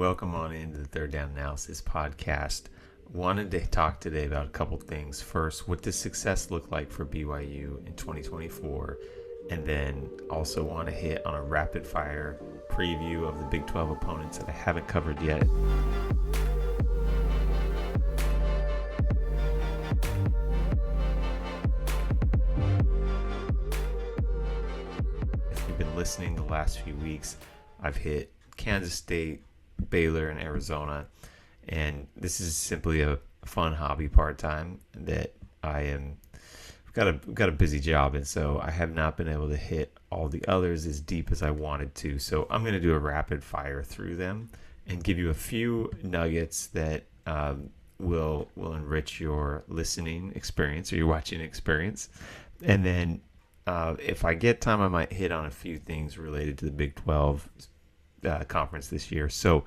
welcome on into the Third Down Analysis podcast. Wanted to talk today about a couple things. First, what does success look like for BYU in 2024? And then also want to hit on a rapid fire preview of the Big 12 opponents that I haven't covered yet. If you've been listening the last few weeks, I've hit Kansas State, Baylor, and Arizona, and this is simply a fun hobby part-time that I've got a busy job, and so I have not been able to hit all the others as deep as I wanted to. So I'm going to do a rapid fire through them and give you a few nuggets that will enrich your listening experience or your watching experience. And then if I get time, I might hit on a few things related to the Big 12 conference this year. So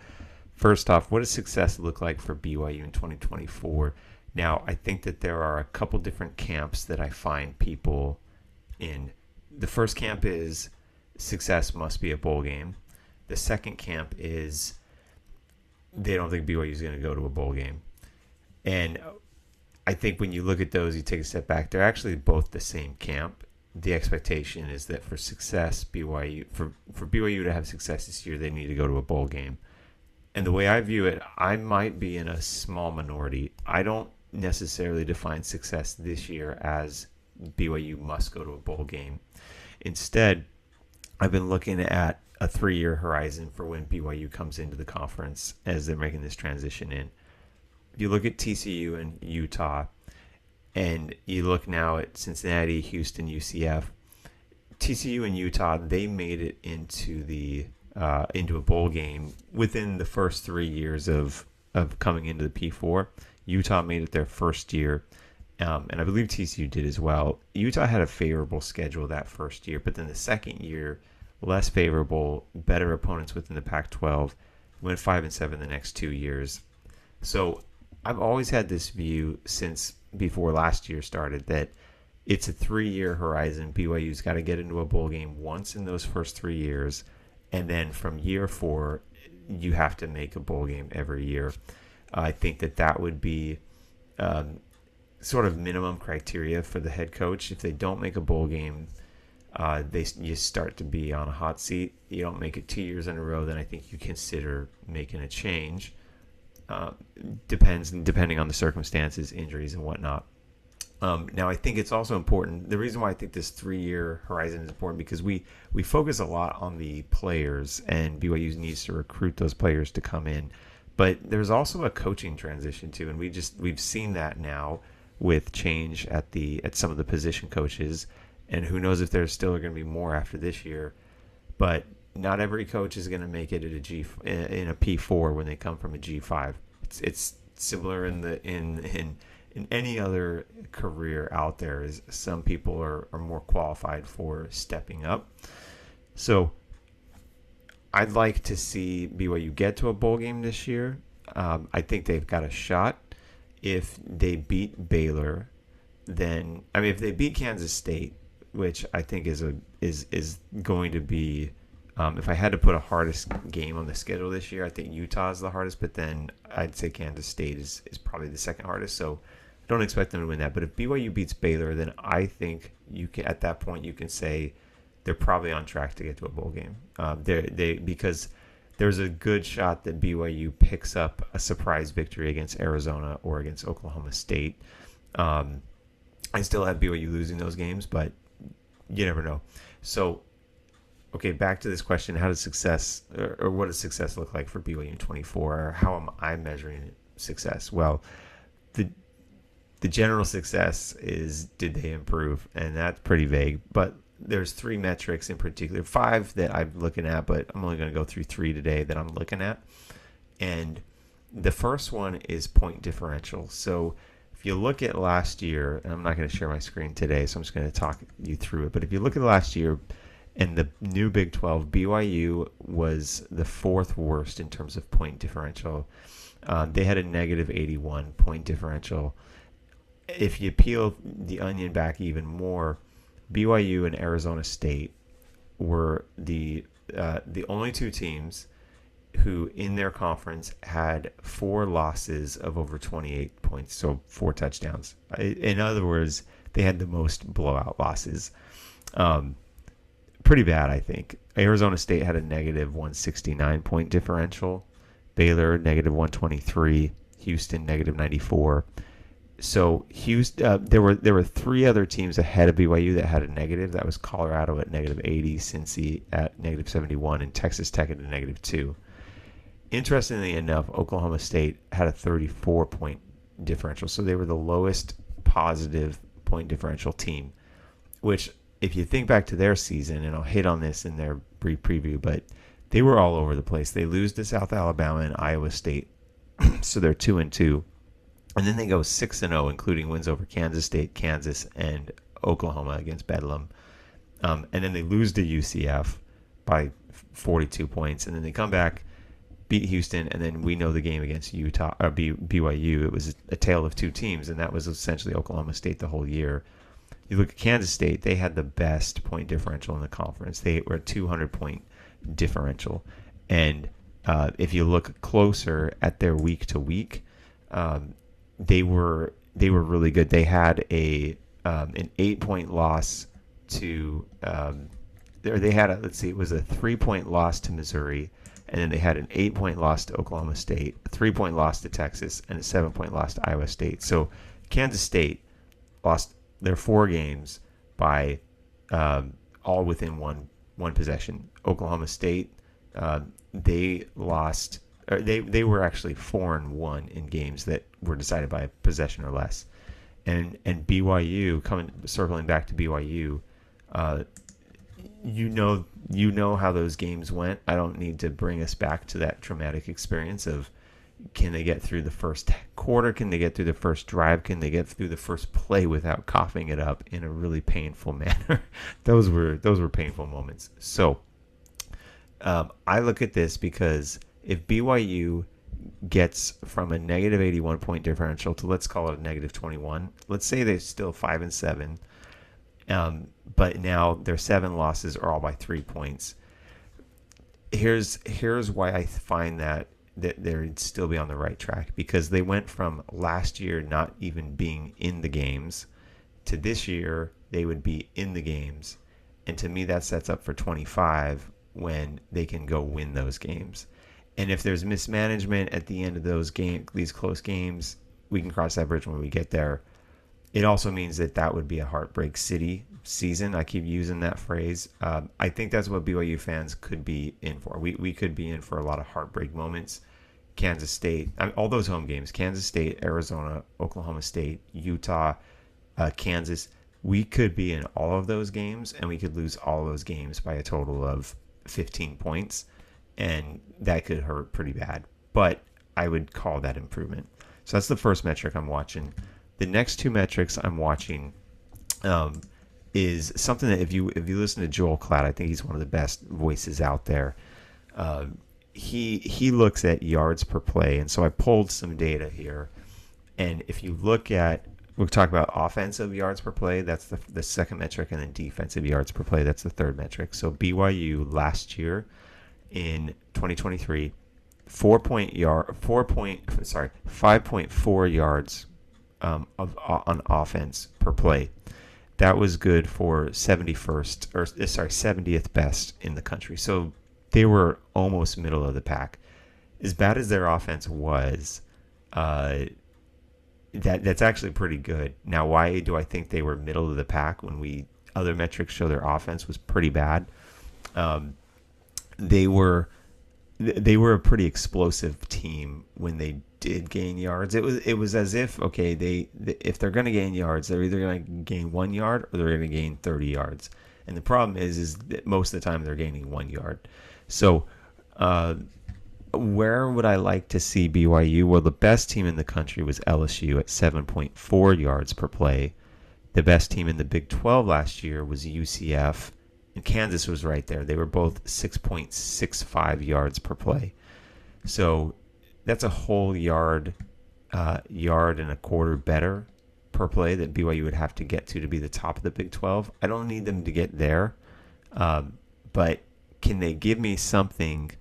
first off, what does success look like for BYU in 2024? Now, I think that there are a couple different camps that I find people in. The first camp is success must be a bowl game. The second camp is they don't think BYU is going to go to a bowl game. And I think when you look at those, you take a step back, they're actually both the same camp. The expectation is that for success, for BYU to have success this year, they need to go to a bowl game. And the way I view it, I might be in a small minority. I don't necessarily define success this year as BYU must go to a bowl game. Instead, I've been looking at a 3-year horizon for when BYU comes into the conference as they're making this transition in. If you look at TCU and Utah, and you look now at Cincinnati, Houston, UCF, TCU and Utah, they made it into a bowl game within the first 3 years of coming into the P4. Utah made it their first year, and I believe TCU did as well. Utah had a favorable schedule that first year, but then the second year, less favorable, better opponents within the Pac-12, went 5-7 the next 2 years. So I've always had this view since before last year started that it's a 3-year horizon. BYU's got to get into a bowl game once in those first 3 years, and then from year 4, you have to make a bowl game every year. I think that would be sort of minimum criteria for the head coach. If they don't make a bowl game, you start to be on a hot seat. You don't make it 2 years in a row, then I think you consider making a change. Depending on the circumstances, injuries and whatnot. Now, I think it's also important. The reason why I think this 3-year horizon is important because we focus a lot on the players, and BYU needs to recruit those players to come in. But there's also a coaching transition too, and we've seen that now with change at some of the position coaches, and who knows if there's still going to be more after this year. But not every coach is going to make it at in a P4 when they come from a G5. It's similar in any other career out there. Is some people are more qualified for stepping up. So I'd like to see BYU get to a bowl game this year. I think they've got a shot. If they beat Baylor, then if they beat Kansas State, which I think is going to be. If I had to put a hardest game on the schedule this year, I think Utah is the hardest, but then I'd say Kansas State is probably the second hardest. So I don't expect them to win that. But if BYU beats Baylor, then I think at that point you can say they're probably on track to get to a bowl game. Because there's a good shot that BYU picks up a surprise victory against Arizona or against Oklahoma State. I still have BYU losing those games, but you never know. So. Okay, back to this question: how does success, or what does success look like for BYU in 24? Or how am I measuring success? Well, the general success is, did they improve? And that's pretty vague. But there's 3 metrics in particular, 5 that I'm looking at, but I'm only going to go through 3 today that I'm looking at. And the first one is point differential. So if you look at last year, and I'm not going to share my screen today, so I'm just going to talk you through it. But if you look at last year, and the new Big 12, BYU was the 4th worst in terms of point differential. They had a negative 81 point differential. If you peel the onion back even more, BYU and Arizona State were the only 2 teams who in their conference had 4 losses of over 28 points, so 4 touchdowns. In other words, they had the most blowout losses. Pretty bad, I think. Arizona State had a negative 169 point differential. Baylor negative 123. Houston negative 94. So Houston, there were 3 other teams ahead of BYU that had a negative. That was Colorado at negative 80, Cincy at negative 71, and Texas Tech at a negative 2. Interestingly enough, Oklahoma State had a 34 point differential, so they were the lowest positive point differential team, which if you think back to their season, and I'll hit on this in their brief preview, but they were all over the place. They lose to South Alabama and Iowa State, so they're 2-2. And then they go 6-0, including wins over Kansas State, Kansas, and Oklahoma against Bedlam. And then they lose to UCF by 42 points. And then they come back, beat Houston, and then we know the game against BYU. It was a tale of 2 teams, and that was essentially Oklahoma State the whole year. You look at Kansas State, they had the best point differential in the conference. They were a 200-point differential. And if you look closer at their week-to-week, they were really good. They had an 8-point loss to they had it was a 3-point loss to Missouri, and then they had an 8-point loss to Oklahoma State, a 3-point loss to Texas, and a 7-point loss to Iowa State. So Kansas State lost their 4 games by all within one possession. Oklahoma State, they lost. They were actually 4-1 in games that were decided by a possession or less, and BYU circling back to BYU, you know how those games went. I don't need to bring us back to that traumatic experience of can they get through the first quarter, can they get through the first drive, can they get through the first play without coughing it up in a really painful manner. Those were painful moments. So I look at this because if BYU gets from a negative 81 point differential to, let's call it a negative 21, let's say they're still 5-7, but now their 7 losses are all by 3 points. Here's why I find that they'd still be on the right track, because they went from last year not even being in the games to this year they would be in the games, and to me that sets up for 25 when they can go win those games. And if there's mismanagement at the end of these close games, we can cross that bridge when we get there. It also means that would be a heartbreak city season. I keep using that phrase. I think that's what BYU fans could be in for. We could be in for a lot of heartbreak moments. Kansas State, all those home games, Kansas State, Arizona, Oklahoma State, Utah, Kansas, we could be in all of those games, and we could lose all of those games by a total of 15 points. And that could hurt pretty bad, but I would call that improvement. So that's the first metric I'm watching. The next 2 metrics I'm watching is something that if you listen to Joel Klatt, I think he's one of the best voices out there. He looks at yards per play, and so I pulled some data here. And if you look at, we'll talk about offensive yards per play, that's the second metric, and then defensive yards per play, that's the third metric. So BYU last year, in 2023, 5.4 yards on offense per play. That was good for 70th best in the country. So they were almost middle of the pack. As bad as their offense was, that's actually pretty good. Now, why do I think they were middle of the pack when other metrics show their offense was pretty bad? They were a pretty explosive team when they did gain yards. It was as if, okay, if they're going to gain yards, they're either going to gain 1 yard or they're going to gain 30 yards. And the problem is that most of the time they're gaining 1 yard. So where would I like to see BYU? Well, the best team in the country was LSU at 7.4 yards per play. The best team in the Big 12 last year was UCF. And Kansas was right there. They were both 6.65 yards per play. So that's a whole yard and a quarter better per play that BYU would have to get to be the top of the Big 12. I don't need them to get there, but can they give me something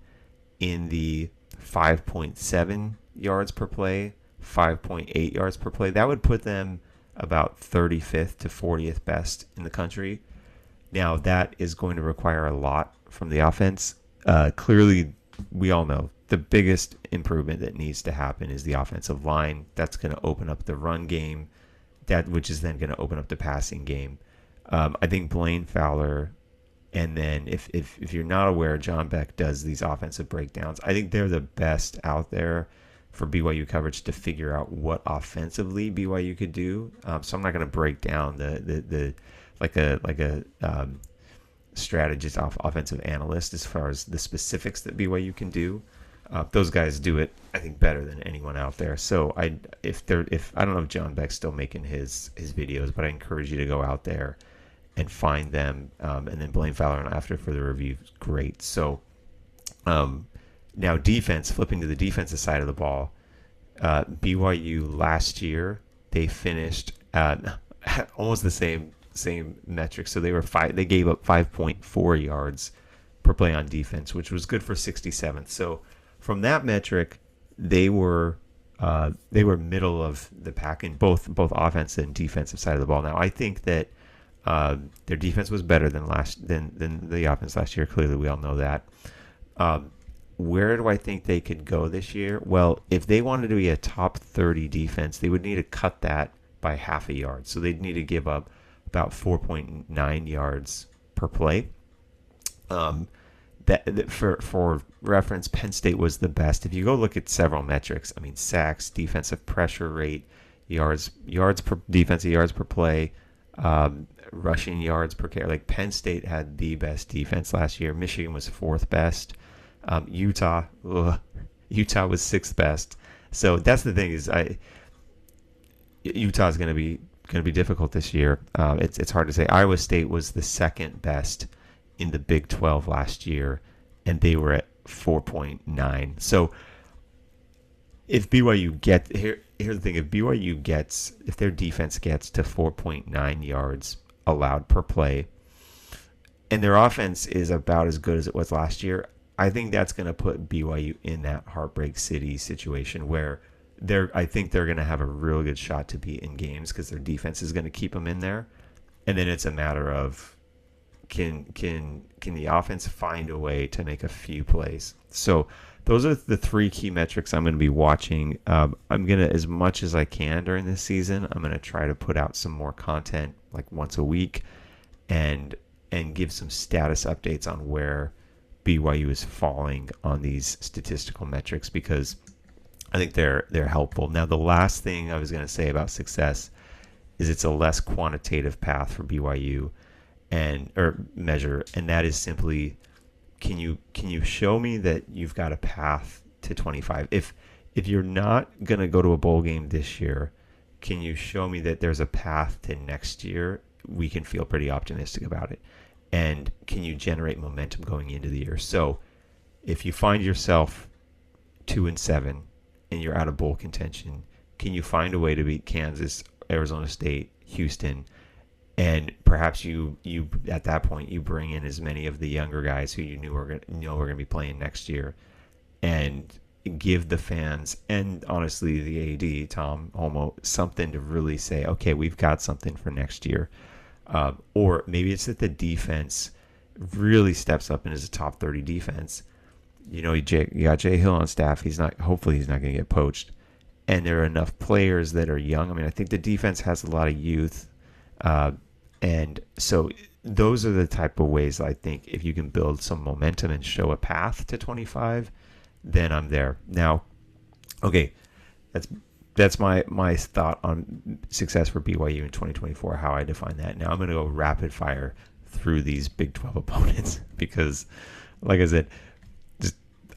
in the 5.7 yards per play, 5.8 yards per play. That would put them about 35th to 40th best in the country. Now, that is going to require a lot from the offense. Clearly, we all know the biggest improvement that needs to happen is the offensive line. That's going to open up the run game, which is then going to open up the passing game. I think Blaine Fowler, and then if you're not aware, John Beck does these offensive breakdowns. I think they're the best out there for BYU coverage to figure out what offensively BYU could do. So I'm not going to break down the like a strategist, offensive analyst as far as the specifics that BYU can do. Those guys do it, I think, better than anyone out there. So I don't know if John Beck's still making his videos, but I encourage you to go out there and find them. And then Blaine Fowler and after for the review, great. So now defense, flipping to the defensive side of the ball, BYU last year they finished at almost the same metrics. So they gave up 5.4 yards per play on defense, which was good for 67th. So from that metric, they were middle of the pack in both offensive and defensive side of the ball. Now I think that their defense was better than the offense last year. Clearly, we all know that. Where do I think they could go this year? Well, if they wanted to be a top 30 defense, they would need to cut that by half a yard. So they'd need to give up about 4.9 yards per play. That for reference, Penn State was the best. If you go look at several metrics, I mean sacks, defensive pressure rate, yards per defensive yards per play, rushing yards per carry. Like Penn State had the best defense last year. Michigan was fourth best. Utah was sixth best. So that's the thing is Utah is going to be difficult this year. It's hard to say. Iowa State was the second best in the Big 12 last year, and they were at 4.9. So if BYU here's the thing: if their defense gets to 4.9 yards allowed per play, and their offense is about as good as it was last year, I think that's going to put BYU in that Heartbreak City situation where I think they're going to have a real good shot to be in games because their defense is going to keep them in there, and then it's a matter of can the offense find a way to make a few plays. So those are the three key metrics I'm going to be watching. I'm going to, as much as I can during this season, I'm going to try to put out some more content like once a week and give some status updates on where BYU is falling on these statistical metrics because I think they're helpful. Now, the last thing I was going to say about success is it's a less quantitative path for BYU or measure, and that is simply can you show me that you've got a path to 25? If you're not going to go to a bowl game this year, can you show me that there's a path to next year? We can feel pretty optimistic about it. And can you generate momentum going into the year? So if you find yourself 2-7 and you're out of bowl contention, can you find a way to beat Kansas, Arizona State, Houston, and perhaps you at that point you bring in as many of the younger guys who you were going to be playing next year, and give the fans and honestly the AD Tom Holmoe something to really say, okay, we've got something for next year. Or maybe it's that the defense really steps up and is a top 30 defense. You got Jay Hill on staff. Hopefully he's not going to get poached. And there are enough players that are young. I mean, I think the defense has a lot of youth. And so those are the type of ways I think if you can build some momentum and show a path to 25, then I'm there. Now, okay, that's my thought on success for BYU in 2024, how I define that. Now I'm going to go rapid fire through these Big 12 opponents because, like I said,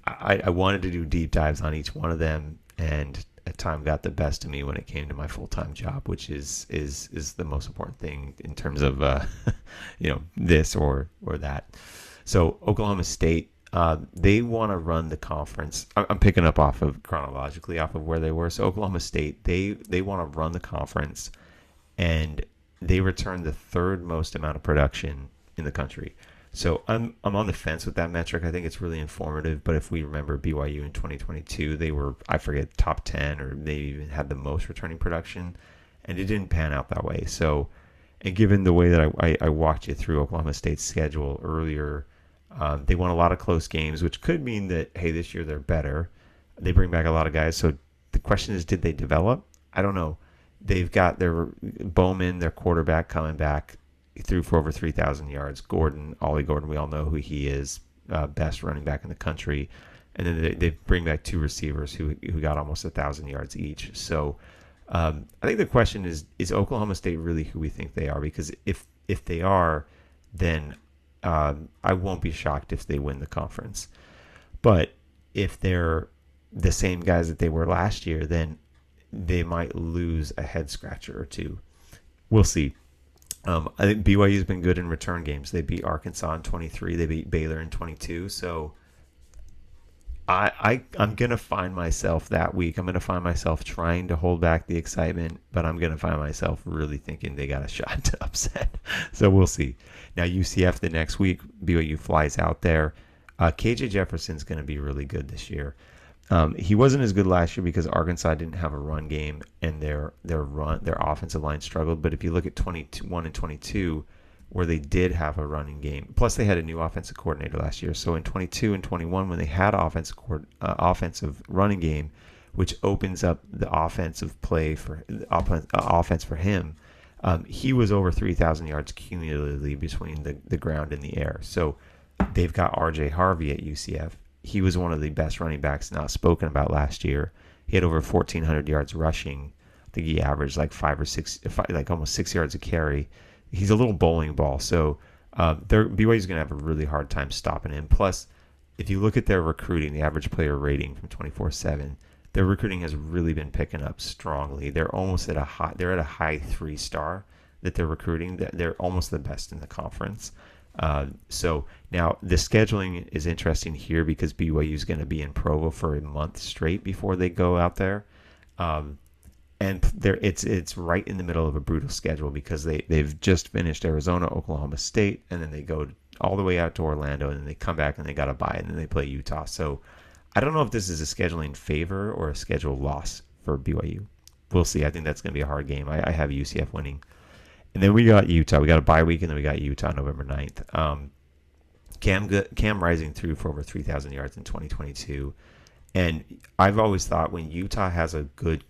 I wanted to do deep dives on each one of them, and time got the best of me when it came to my full-time job, which is the most important thing in terms of this or that. So Oklahoma State, they want to run the conference. I'm picking up chronologically off of where they were. So Oklahoma State, they want to run the conference, and they return the third most amount of production in the country. So I'm on the fence with that metric. I think it's really informative. But if we remember BYU in 2022, they were, I forget, top 10, or they even had the most returning production, and it didn't pan out that way. So, and given the way that I walked you through Oklahoma State's schedule earlier, they won a lot of close games, which could mean that, hey, this year they're better. They bring back a lot of guys. So the question is, did they develop? I don't know. They've got their Bowman, their quarterback, coming back. He threw for over 3,000 yards. Ollie Gordon, we all know who he is, best running back in the country. And then they bring back two receivers who got almost 1,000 yards each. So I think the question is Oklahoma State really who we think they are? Because if they are, then I won't be shocked if they win the conference. But if they're the same guys that they were last year, then they might lose a head scratcher or two. We'll see. I think BYU's been good in return games. They beat Arkansas in 23. They beat Baylor in 22. So I'm going to find myself that week. I'm going to find myself trying to hold back the excitement, but I'm going to find myself really thinking they got a shot to upset. So we'll see. Now, UCF the next week, BYU flies out there. KJ Jefferson's going to be really good this year. He wasn't as good last year because Arkansas didn't have a run game and their offensive line struggled. But if you look at 21 and 22, where they did have a running game, plus they had a new offensive coordinator last year. So in 22 and 21, when they had offensive running game, which opens up the offensive play for offense for him, he was over 3,000 yards cumulatively between the ground and the air. So they've got R.J. Harvey at UCF. He was one of the best running backs not spoken about last year. He had over 1,400 yards rushing. I think he averaged like almost 6 yards a carry. He's a little bowling ball. So BYU's going to have a really hard time stopping him. Plus, if you look at their recruiting, the average player rating from 24/7, their recruiting has really been picking up strongly. They're almost at a high 3-star that they're recruiting. They're almost the best in the conference. So now the scheduling is interesting here because BYU is going to be in Provo for a month straight before they go out there. And it's right in the middle of a brutal schedule because they've just finished Arizona, Oklahoma State, and then they go all the way out to Orlando, and then they come back and they got to bye, and then they play Utah. So I don't know if this is a scheduling favor or a schedule loss for BYU. We'll see. I think that's going to be a hard game. I have UCF winning. And then we got Utah. We got a bye week, and then we got Utah November 9th. Cam Rising threw for over 3,000 yards in 2022. And I've always thought when Utah has a good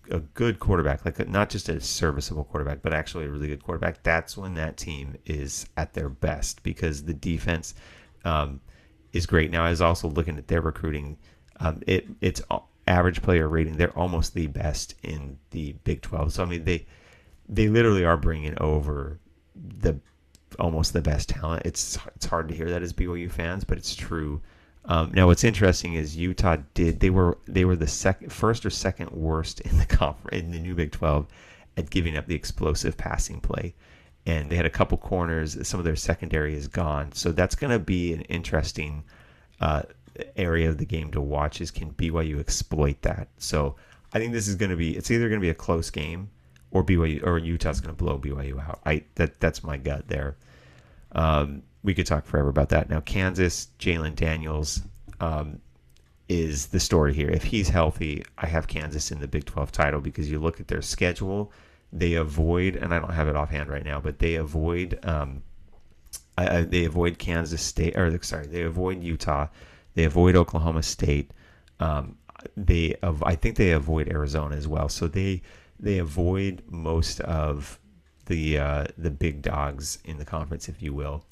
quarterback, like not just a serviceable quarterback, but actually a really good quarterback, that's when that team is at their best because the defense is great. Now, I was also looking at their recruiting. It's average player rating. They're almost the best in the Big 12. So, I mean, they literally are bringing over almost the best talent. It's hard to hear that as BYU fans, but it's true. Now, what's interesting is Utah they were the first or second worst in the new Big 12 at giving up the explosive passing play, and they had a couple corners. Some of their secondary is gone, so that's going to be an interesting area of the game to watch. Is can BYU exploit that? So I think this is going to be. It's either going to be a close game, or BYU or Utah's going to blow BYU out. That's my gut there. We could talk forever about that. Now, Kansas, Jalen Daniels is the story here. If he's healthy, I have Kansas in the Big 12 title because you look at their schedule, they avoid, and I don't have it offhand right now, but they avoid Kansas State, they avoid Utah, they avoid Oklahoma State, I think they avoid Arizona as well. So they avoid most of the big dogs in the conference, if you will.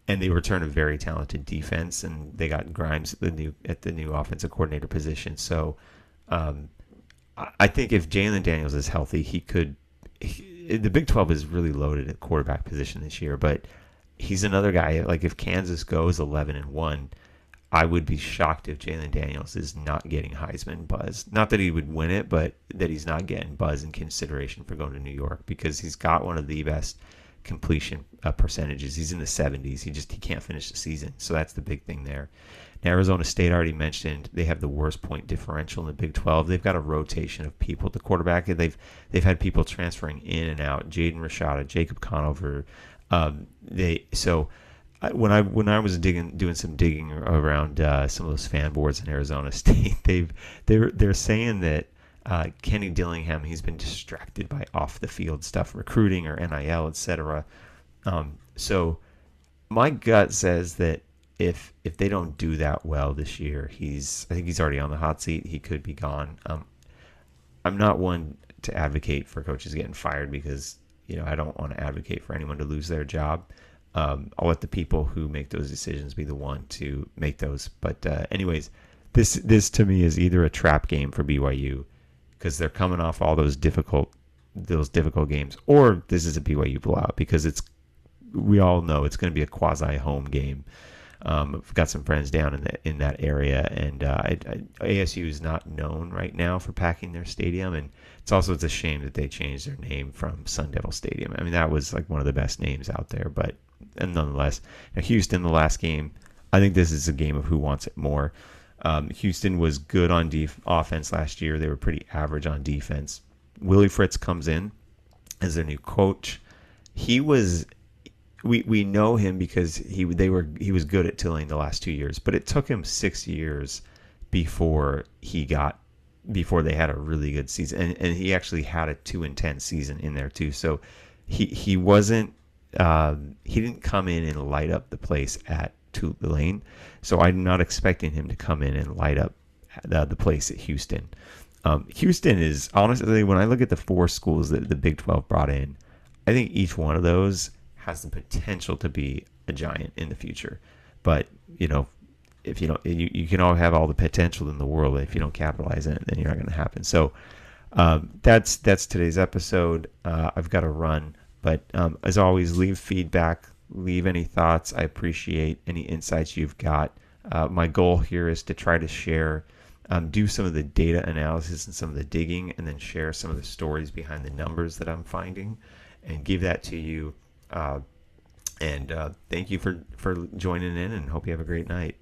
And they return a very talented defense, and they got Grimes at the new offensive coordinator position. So I think if Jalen Daniels is healthy, the Big 12 is really loaded at quarterback position this year. But he's another guy. Like if Kansas goes 11-1, I would be shocked if Jalen Daniels is not getting Heisman buzz. Not that he would win it, but that he's not getting buzz in consideration for going to New York because he's got one of the best completion percentages. He's in the 70s. He can't finish the season. So that's the big thing there. Now, Arizona State, I already mentioned, they have the worst point differential in the Big 12. They've got a rotation of people at the quarterback. They've had people transferring in and out. Jaden Rashada, Jacob Conover. when I was doing some digging around some of those fan boards in Arizona State, they're saying that Kenny Dillingham, he's been distracted by off the field stuff, recruiting or NIL, etc. So my gut says that if they don't do that well this year, I think he's already on the hot seat. He could be gone. I'm not one to advocate for coaches getting fired because I don't want to advocate for anyone to lose their job. I'll let the people who make those decisions be the one to make those. But anyways, this to me is either a trap game for BYU because they're coming off all those difficult games, or this is a BYU blowout because we all know it's going to be a quasi home game. I've got some friends down in that area, and ASU is not known right now for packing their stadium, and it's a shame that they changed their name from Sun Devil Stadium. I mean, that was like one of the best names out there, and nonetheless, Houston, the last game, I think this is a game of who wants it more. Houston was good on offense last year. They were pretty average on defense. Willie Fritz comes in as their new coach. We know him because he was good at Tulane the last 2 years, but it took him 6 years before they had a really good season, and he actually had a 2-10 season in there too. So he wasn't he didn't come in and light up the place at Tulane. So I'm not expecting him to come in and light up the place at Houston. Houston is honestly, when I look at the 4 schools that the Big 12 brought in, I think each one of those has the potential to be a giant in the future. But if you can all have all the potential in the world. If you don't capitalize on it, then you're not going to happen. So that's today's episode. I've got to run, but as always, leave feedback, leave any thoughts. I appreciate any insights you've got. My goal here is to try to share, do some of the data analysis and some of the digging, and then share some of the stories behind the numbers that I'm finding, and give that to you. And thank you for joining in, and hope you have a great night.